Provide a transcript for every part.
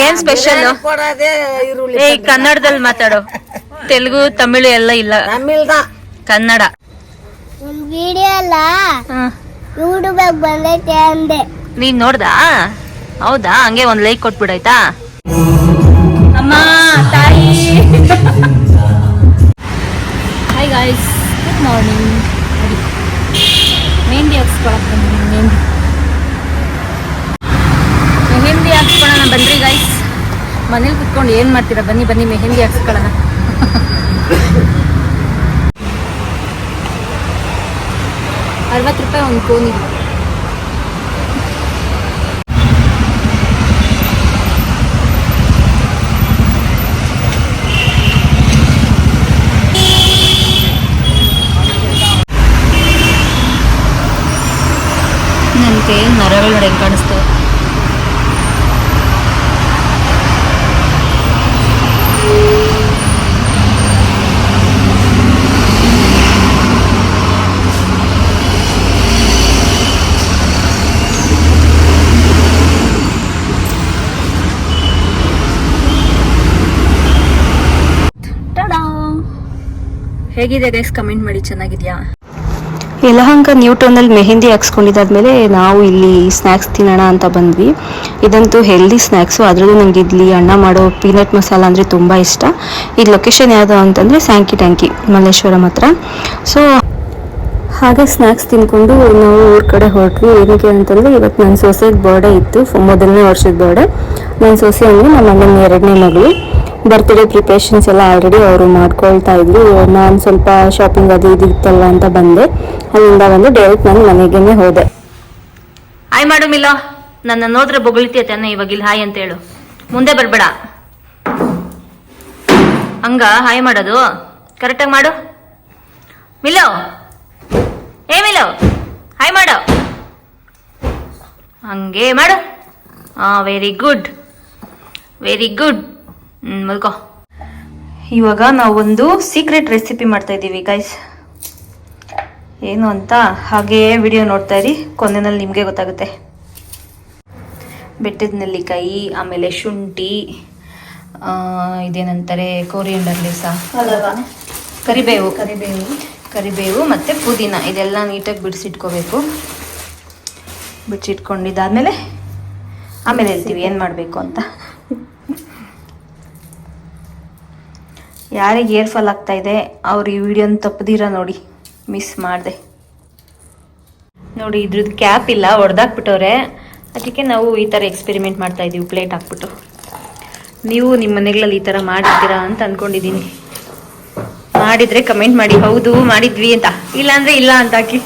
ಏನ್ ಸ್ಪೆಷಲ್? ಏ ಕನ್ನಡದಲ್ಲಿ ಮಾತಾಡೋ, ತೆಲುಗು ತಮಿಳು ಎಲ್ಲ ಇಲ್ಲ, ಕನ್ನಡ. ವಿಡಿಯೋ ಅಲ್ಲ ಯೂಟ್ಯೂಬ್ ಬಂದೈತೆ ಅಂದೆ. ನೀನ್ ನೋಡ್ದಾ? ಹೌದಾ, ಹಂಗೆ ಒಂದ್ ಲೈಕ್ ಕೊಟ್ಬಿಡಾಯ್ತಾ ಅಮ್ಮ ತಾಯಿ. Hi guys, good morning. Mehndi ಹಾಕ್ಸ್ಕೊಳಕ್ ಬಂದ್ರಿ. ಮೆಹಂದಿ ಹಾಕ್ಸ್ಕೊಳ್ಳೋಣ ಬನ್ರಿ ಗಾಯ್ಸ್. ಮನೇಲಿ ಕುತ್ಕೊಂಡು ಏನ್ ಮಾಡ್ತೀರಾ? ಬನ್ನಿ ಬನ್ನಿ ಮೆಹಂದಿ ಹಾಕ್ಸ್ಕೊಳ್ಳೋಣ. ₹60 ಒಂದು ಕೋನಿಗೆ. ನನಗೆ ನರಗಳು ನೋಡಿ ಹೆಂಗೆ ಕಾಣಿಸ್ತವೆ. ಹೇಗಿದೆ ಗೈಸ್, ಕಮೆಂಟ್ ಮಾಡಿ. ಚೆನ್ನಾಗಿದ್ಯಾ? ಯಲಹಂಕ ನ್ಯೂ ಟೌನಲ್ಲಿ ಮೆಹಂದಿ ಹಾಕ್ಸ್ಕೊಂಡಿದ್ದಾದ್ಮೇಲೆ ನಾವು ಇಲ್ಲಿ ಸ್ನ್ಯಾಕ್ಸ್ ತಿನ್ನೋಣ ಅಂತ ಬಂದ್ವಿ. ಇದಂತೂ ಹೆಲ್ದಿ ಸ್ನ್ಯಾಕ್ಸು. ಅದರಲ್ಲೂ ನನಗೆ ಇಲ್ಲಿ ಅಣ್ಣ ಮಾಡೋ ಪೀನಟ್ ಮಸಾಲ ಅಂದರೆ ತುಂಬ ಇಷ್ಟ. ಈ ಲೊಕೇಶನ್ ಯಾವುದು ಅಂತಂದರೆ ಸ್ಯಾಂಕಿ ಟ್ಯಾಂಕಿ ಮಲ್ಲೇಶ್ವರಂ ಹತ್ರ. ಸೊ ಹಾಗೆ ಸ್ನ್ಯಾಕ್ಸ್ ತಿನ್ಕೊಂಡು ನಾವು ಊರ ಕಡೆ ಹೊರಟ್ವಿ. ಏನಕ್ಕೆ ಅಂತಂದರೆ ಇವತ್ತು ನನ್ನ ಸೊಸೆಗೆ ಬರ್ಡೇ ಇತ್ತು, ಮೊದಲನೇ ವರ್ಷದ ಬರ್ಡೇ. ನನ್ನ ಸೊಸೆ ಅಂದರೆ ನಮ್ಮ ಅಣ್ಣನ 2ನೇ ಮಗಳು. ಬರ್ತ್ಡೇ ಪ್ರಿಪ್ರೇಷನ್ಸ್ ಎಲ್ಲ ಆಲ್ರೆಡಿ ಅವರು ಮಾಡ್ಕೊಳ್ತಾ ಇದ್ರು. ನಾನು ಸ್ವಲ್ಪ ಶಾಪಿಂಗ್ ಅದು ಇದು ಇತ್ತಲ್ಲ ಅಂತ ಬಂದೆ. ಅಲ್ಲಿಂದ ಬಂದು ಡೈರೆಕ್ಟ್ ನಾನು ಮನೆಗೇನೆ ಹೋದೆ. ಹಾಯ್ ಮಾಡು ಮಿಲೋ. ನನ್ನ ನೋಡ್ರೆ ಬೊಗಳ್ತೀಯ ತಾನೆ ಇವಾಗ ಇಲ್ಲಿ ಹಾಯ್ ಅಂತ ಹೇಳು. ಮುಂದೆ ಬರ್ಬೇಡ. ಹಂಗ ಹಾಯ್ ಮಾಡೋದು ಕರೆಕ್ಟಾಗಿ ಮಾಡು ಮಿಲೋ. ಏ ಮಿಲೋ, ಹಾಯ್ ಮಾಡು. ಹಂಗೆ ಮಾಡು. Very good, very good. ಮಲ್ಕೋ. ಇವಾಗ ನಾವೊಂದು ಸೀಕ್ರೆಟ್ ರೆಸಿಪಿ ಮಾಡ್ತಾ ಇದ್ದೀವಿ ಗೈಸ್. ಏನು ಅಂತ ಹಾಗೆ ವಿಡಿಯೋ ನೋಡ್ತಾ ಇರಿ, ಕೊನೆಯಲ್ಲಿ ನಿಮಗೆ ಗೊತ್ತಾಗುತ್ತೆ. ಬೆಟ್ಟದ ನೆಲ್ಲಿಕಾಯಿ, ಆಮೇಲೆ ಶುಂಠಿ, ಇದೇನಂತಾರೆ ಕೊರಿಯಂಡರ್ ಲೀವ್ಸ, ಕರಿಬೇವು ಮತ್ತು ಪುದೀನ, ಇದೆಲ್ಲ ನೀಟಾಗಿ ಬಿಡಿಸಿಟ್ಕೋಬೇಕು. ಬಿಡಿಸಿಟ್ಕೊಂಡಿದ್ದಾದ್ಮೇಲೆ ಆಮೇಲೆ ಹೇಳ್ತೀವಿ ಏನು ಮಾಡಬೇಕು ಅಂತ. ಯಾರಿಗೆ ಏರ್ ಫಾಲ್ ಆಗ್ತಾ ಇದೆ ಅವ್ರು ಈ ವಿಡಿಯೋನ ತಪ್ಪದಿರ ನೋಡಿ, ಮಿಸ್ ಮಾಡಿದೆ ನೋಡಿ. ಇದ್ರದ್ದು ಕ್ಯಾಪ್ ಇಲ್ಲ, ಹೊಡೆದಾಕ್ಬಿಟ್ಟವ್ರೆ. ಅದಕ್ಕೆ ನಾವು ಈ ಥರ ಎಕ್ಸ್ಪೆರಿಮೆಂಟ್ ಮಾಡ್ತಾ ಇದ್ದೀವಿ, ಪ್ಲೇಟ್ ಹಾಕ್ಬಿಟ್ಟು. ನೀವು ನಿಮ್ಮ ಮನೆಗಳಲ್ಲಿ ಈ ಥರ ಮಾಡಿದ್ದೀರಾ ಅಂತ ಅಂದ್ಕೊಂಡಿದ್ದೀನಿ. ಮಾಡಿದರೆ ಕಮೆಂಟ್ ಮಾಡಿ, ಹೌದು ಮಾಡಿದ್ವಿ ಅಂತ. ಇಲ್ಲಾಂದರೆ ಇಲ್ಲ ಅಂತ ಹಾಕಿ.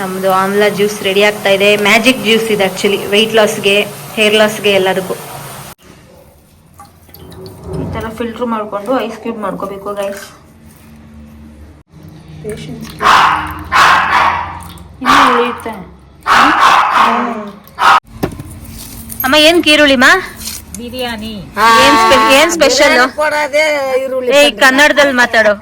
ನಮ್ಮದು ಆಮ್ಲಾ ಜ್ಯೂಸ್ ರೆಡಿ ಆಗ್ತಾ ಇದೆ. ಮ್ಯಾಜಿಕ್ ಜ್ಯೂಸ್ ಇದೆ ಆ್ಯಕ್ಚುಲಿ, ವೆಯ್ಟ್ ಲಾಸ್ಗೆ, ಹೇರ್ ಲಾಸ್ಗೆ ಎಲ್ಲದಕ್ಕೂ. ಈ ಥರ ಫಿಲ್ಟ್ರ್ ಮಾಡಿಕೊಂಡು ಐಸ್ ಕ್ಯೂಬ್ ಮಾಡ್ಕೋಬೇಕು ಗೈಸ್. ಅಮ್ಮ ಏನ್ ಕೀರುಳಿಮ್ಮ? ಬಿರಿಯಾನಿ. ಏನ್ ಸ್ಪೆಷಲ್? ಏ ಕನ್ನಡದಲ್ಲಿ ಮಾತಾಡೋ,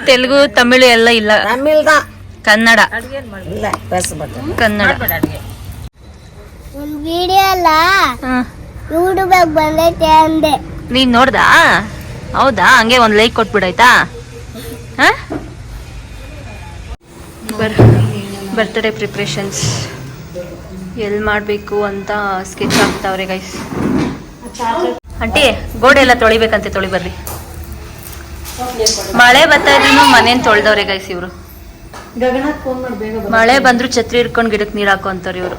ತೆಲುಗು ತಮಿಳು ಎಲ್ಲ ಇಲ್ಲ, ಕನ್ನಡ. ಕನ್ನಡ ವಿಡಿಯೋ ಅಲ್ಲ ಯೂಟ್ಯೂಬ್ ಬಂದೈತೆ ಅಂದೆ. ನೀನ್ ನೋಡ್ದಾ? ಹೌದಾ, ಹಂಗೆ ಒಂದ್ ಲೈಕ್ ಕೊಟ್ಬಿಡಾಯ್ತಾ. ಬರ್ತ್ಡೇ ಪ್ರಿಪ್ರೇಷನ್ಸ್ ಎಲ್ಲಿ ಮಾಡಬೇಕು ಅಂತ ಸ್ಕೆಚ್ ಹಾಕ್ತಾವ್ರೆ ಗೈಸ್. ಆಂಟಿ ಗೋಡೆ ಎಲ್ಲ ತೊಳಿಬೇಕಂತೆ, ತೊಳಿ ಬರ್ರಿ. ಮಳೆ ಬರ್ತಾ ಇದ್ರು ಮನೇನ್ ತೊಳ್ದವ್ರೆ ಗೈಸ್ ಇವರು. ಮಳೆ ಬಂದ್ರು ಛತ್ರಿ ಹಿಡ್ಕೊಂಡು ಗಿಡಕ್ಕೆ ನೀರು ಹಾಕೋ ಅಂತಾರೆ ಇವರು.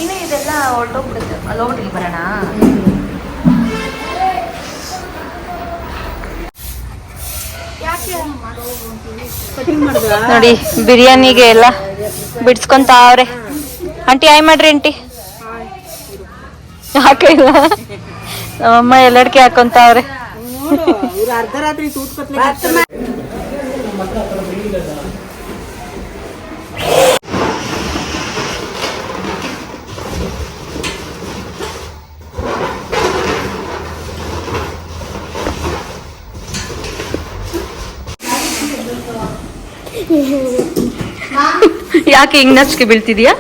ಇನ್ನು ಇದೆಲ್ಲ ಹೊರಟೋಗ್ಬಿಡುತ್ತೆ, ಅಲ್ಲೋಗ್ಬಿಟ್ಟು ಬರೋಣ. ನೋಡಿ ಬಿರಿಯಾನಿಗೆ ಎಲ್ಲ ಬಿಡ್ಸ್ಕೊಂತಾವ್ರೆ. ಆಂಟಿ ಆಯ್ ಮಾಡ್ರಿ ಆಂಟಿ. ಹಾಕಿಲ್ಲ, ನಮ್ಮಮ್ಮ ಎಲ್ಲಡ್ಕೆ ಹಾಕೊಂತಾವ್ರೆ. ಯಾಕೆ ಹಿಂಗ್ ನಚ್ಕೆ ಬೀಳ್ತಿದ್ಯಾ?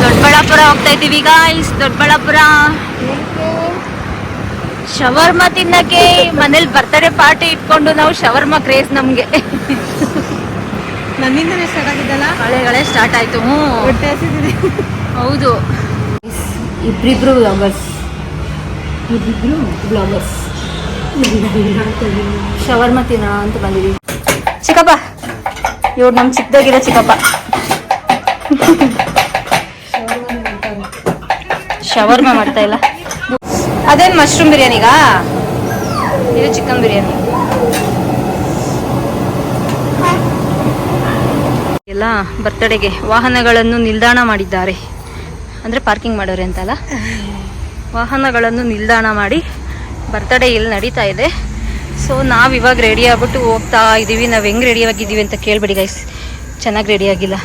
ದೊಡ್ಡಬಳ್ಳಾಪುರ ಹೋಗ್ತಾ ಇದ್ದೀವಿ ಗಾಯ್ಸ್. ದೊಡ್ಡಬಳ್ಳಾಪುರ ಶವರ್ಮ ತಿನ್ನಕ್ಕೆ. ಮನೇಲಿ ಬರ್ತಡೇ ಪಾರ್ಟಿ ಇಟ್ಕೊಂಡು ನಾವು ಶವರ್ಮ ಕ್ರೇಜ್ ನಮ್ಗೆ. ನನ್ನಿಂದನೇ ಸ್ಟಾರ್ಟ್ ಆಗಿದ್ದಲ್ಲ, ಮಳೆಗಳೇ ಸ್ಟಾರ್ಟ್ ಆಯ್ತು. ಹೊಟ್ಟೆ ಹಸಿದಿದೆ. ಹೌದು. ಇಬ್ರಿಬ್ರು ಬ್ಲಾಗರ್ಸ್ ಶವರ್ಮ ತಿನ್ನ ಅಂತ ಬಂದಿದ್ದೀವಿ. ಚಿಕ್ಕಪ್ಪ ಇವ್ರು ನಮ್ ಚಿಕ್ಕದಾಗಿರೋ ಚಿಕ್ಕಪ್ಪ. ಶವರ್ಮ ಮಾಡ್ತಾ ಇಲ್ಲ. ಅದೇನ್ ಮಶ್ರೂಮ್ ಬಿರಿಯಾನಿಗಾ? ಇದು ಚಿಕನ್ ಬಿರಿಯಾನಿ. ಎಲ್ಲ ಬರ್ತಡೆಗೆ ವಾಹನಗಳನ್ನು ನಿಲ್ದಾಣ ಮಾಡಿದ್ದಾರೆ. ಅಂದ್ರೆ ಪಾರ್ಕಿಂಗ್ ಮಾಡೋರೆ ಅಂತಲ್ಲ, ವಾಹನಗಳನ್ನು ನಿಲ್ದಾಣ ಮಾಡಿ ಬರ್ತಡೇ ಇಲ್ಲಿ ನಡೀತಾ ಇದೆ. ಸೊ ನಾವು ಇವಾಗ ರೆಡಿ ಆಗ್ಬಿಟ್ಟು ಹೋಗ್ತಾ ಇದ್ದೀವಿ. ನಾವು ಹೆಂಗ್ ರೆಡಿ ಆಗಿದ್ದೀವಿ ಅಂತ ಕೇಳ್ಬೇಡಿ ಗೈಸ್, ಚೆನ್ನಾಗಿ ರೆಡಿ ಆಗಿಲ್ಲ.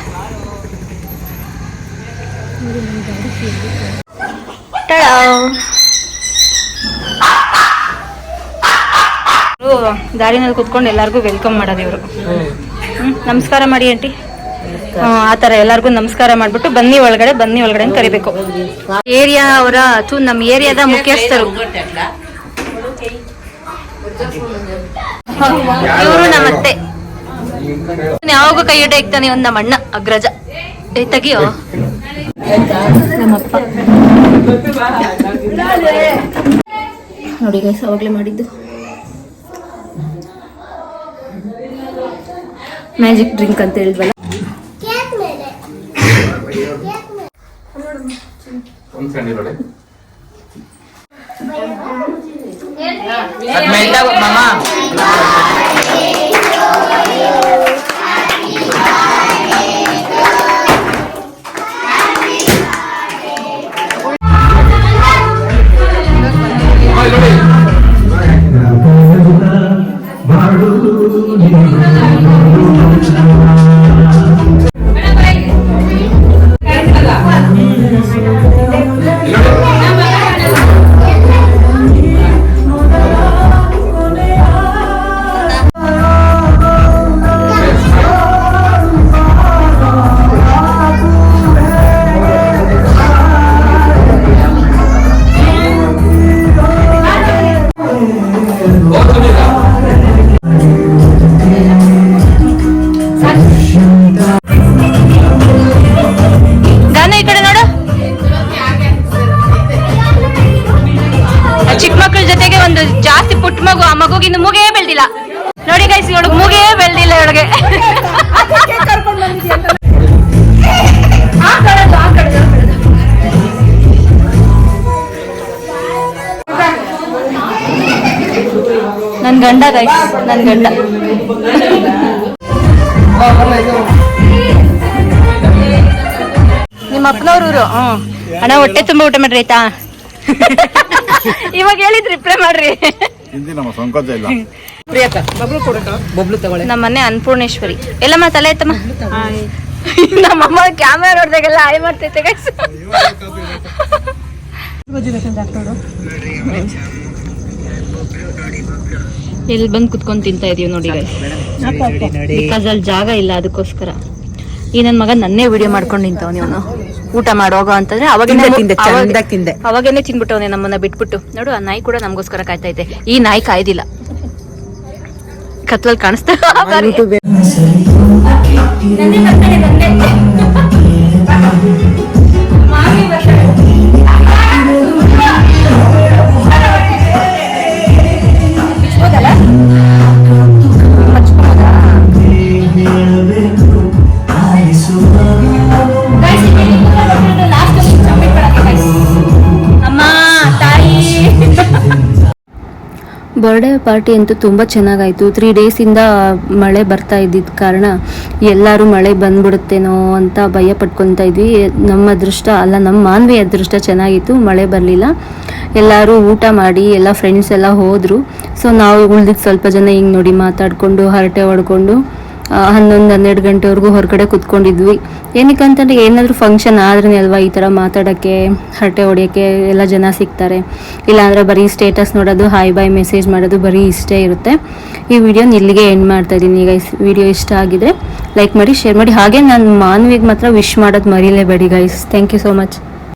ದಾರಿನಲ್ಲಿ ಕುತ್ಕೊಂಡು ಎಲ್ಲರಿಗೂ ವೆಲ್ಕಮ್ ಮಾಡೋದು ಇವರು. ನಮಸ್ಕಾರ ಮಾಡಿ ಆಂಟಿ. ಆ ಥರ ಎಲ್ಲರಿಗೂ ನಮಸ್ಕಾರ ಮಾಡ್ಬಿಟ್ಟು ಬನ್ನಿ ಒಳಗಡೆ ಅಂತ ಕರಿಬೇಕು. ಏರಿಯಾ ಅವರ ನಮ್ಮ ಏರಿಯಾದ ಮುಖ್ಯಸ್ಥರು ಇವರು. ನಮ್ಮತ್ತೆ ಯಾವಾಗೂ ಕೈ ಇಟ್ಟ ಇಕ್ತಾನೆ ಒಂದು ನಮ್ಮ ಅಣ್ಣ ಅಗ್ರಜ. ತೆಗಿಯೋ ನಮ್ಮಪ್ಪ ನೋಡಿ ಗೈಸ್, ಅವಾಗಲೇ ಮಾಡಿದ್ದು ಮ್ಯಾಜಿಕ್ ಡ್ರಿಂಕ್ ಅಂತ ಹೇಳಿದ್ವಲ್ಲ. ಜಾಸ್ತಿ ಪುಟ್ಟ ಮಗು, ಆ ಮಗುಗಿನ್ನು ಮೂಗೇ ಬೆಳ್ದಿಲ್ಲ ನೋಡಿ ಗೈಸ್. ಇವಳಿಗೆ ಮೂಗೇ ಬೆಳ್ದಿಲ್ಲ ಇವಳಿಗೆ. ನನ್ ಗಂಡ ಗೈಸ್, ನನ್ ಗಂಡ. ನಿಮ್ಮ ಅಪ್ಪನವ್ರೂರು. ಅಣ್ಣ ಹೊಟ್ಟೆ ತುಂಬಾ ಊಟ ಮಾಡ್ರಿ ಆಯ್ತಾ? ಇವಾಗ ಹೇಳಿದ್ ರಿಪ್ಲೈ ಮಾಡ್ರಿ. ನಮ್ಮ ಮನೆ ಅನ್ನಪೂರ್ಣೇಶ್ವರಿ. ಎಲ್ಲಮ್ಮ ತಲೆ ಎತ್ತಮ್ಮ. ನಮ್ಮಮ್ಮ ಕ್ಯಾಮೆರಾ ನೋಡ್ದಾಗೆಲ್ಲ ಆಯ್ ಮಾಡ್ತೈತೆ ಗೈಸ್. ಎಲ್ಲಿ ಬಂದು ಕುತ್ಕೊಂಡ್ ತಿಂತಾ ಇದೀವಿ ನೋಡಿ ಗೈಸ್. ಬಿಕಾಸ್ ಅಲ್ಲಿ ಜಾಗ ಇಲ್ಲ, ಅದಕ್ಕೋಸ್ಕರ. ಈ ನನ್ ಮಗ ನನ್ನೇ ವಿಡಿಯೋ ಮಾಡ್ಕೊಂಡು ನಿಂತವ್ ನೀವು ಊಟ ಮಾಡೋಗ ಅಂತಂದ್ರೆ ಅವಾಗೇನೆ ತಿನ್ಬಿಟ್ಟವನೆ ನಮ್ಮನ್ನ ಬಿಟ್ಬಿಟ್ಟು. ನೋಡು, ಆ ನಾಯಿ ಕೂಡ ನಮಗೋಸ್ಕರ ಕಾಯ್ತಾ ಐತೆ. ಈ ನಾಯಿ ಕಾಯ್ದಿಲ್ಲ, ಕತ್ಲಲ್ಲಿ ಕಾಣಿಸ್ತಾ. ಬರ್ಡೇ ಪಾರ್ಟಿ ಅಂತೂ ತುಂಬ ಚೆನ್ನಾಗಾಯಿತು. 3 ಡೇಸಿಂದ ಮಳೆ ಬರ್ತಾ ಇದ್ದಿದ್ದ ಕಾರಣ ಎಲ್ಲರೂ ಮಳೆ ಬಂದ್ಬಿಡುತ್ತೇನೋ ಅಂತ ಭಯ ಪಟ್ಕೊತಾ ಇದ್ವಿ. ನಮ್ಮ ಅದೃಷ್ಟ ಅಲ್ಲ, ನಮ್ಮ ಮಾನವಿ ಅದೃಷ್ಟ ಚೆನ್ನಾಗಿತ್ತು, ಮಳೆ ಬರಲಿಲ್ಲ. ಎಲ್ಲರೂ ಊಟ ಮಾಡಿ ಎಲ್ಲ ಫ್ರೆಂಡ್ಸ್ ಎಲ್ಲ ಹೋದರು. ಸೊ ನಾವು ಉಳಿದಿದ್ದು ಸ್ವಲ್ಪ ಜನ ಹಿಂಗೆ ನೋಡಿ ಮಾತಾಡಿಕೊಂಡು ಹರಟೆ ಹೊಡ್ಕೊಂಡು 11-12 ಗಂಟೆವರೆಗೂ ಹೊರಗಡೆ ಕುತ್ಕೊಂಡಿದ್ವಿ. ಏನಕ್ಕಂತಂದರೆ ಏನಾದರೂ ಫಂಕ್ಷನ್ ಆದ್ರೇ ಅಲ್ವಾ ಈ ಥರ ಮಾತಾಡೋಕ್ಕೆ, ಹರಟೆ ಹೊಡೆಯೋಕ್ಕೆ ಎಲ್ಲ ಜನ ಸಿಗ್ತಾರೆ. ಇಲ್ಲಾಂದರೆ ಬರೀ ಸ್ಟೇಟಸ್ ನೋಡೋದು, ಹಾಯ್ ಬಾಯ್ ಮೆಸೇಜ್ ಮಾಡೋದು, ಬರೀ ಇಷ್ಟೇ ಇರುತ್ತೆ. ಈ ವಿಡಿಯೋನ ಇಲ್ಲಿಗೆ ಎಂಡ್ ಮಾಡ್ತಾ ಇದ್ದೀನಿ ಗೈಸ್. ವಿಡಿಯೋ ಇಷ್ಟ ಆಗಿದೆ ಲೈಕ್ ಮಾಡಿ, ಶೇರ್ ಮಾಡಿ. ಹಾಗೆ ನಾನು ಮಾನ್ವಿಗೆ ಮಾತ್ರ ವಿಶ್ ಮಾಡೋದು ಮರೀಲೇಬೇಡಿ guys. Thank you so much.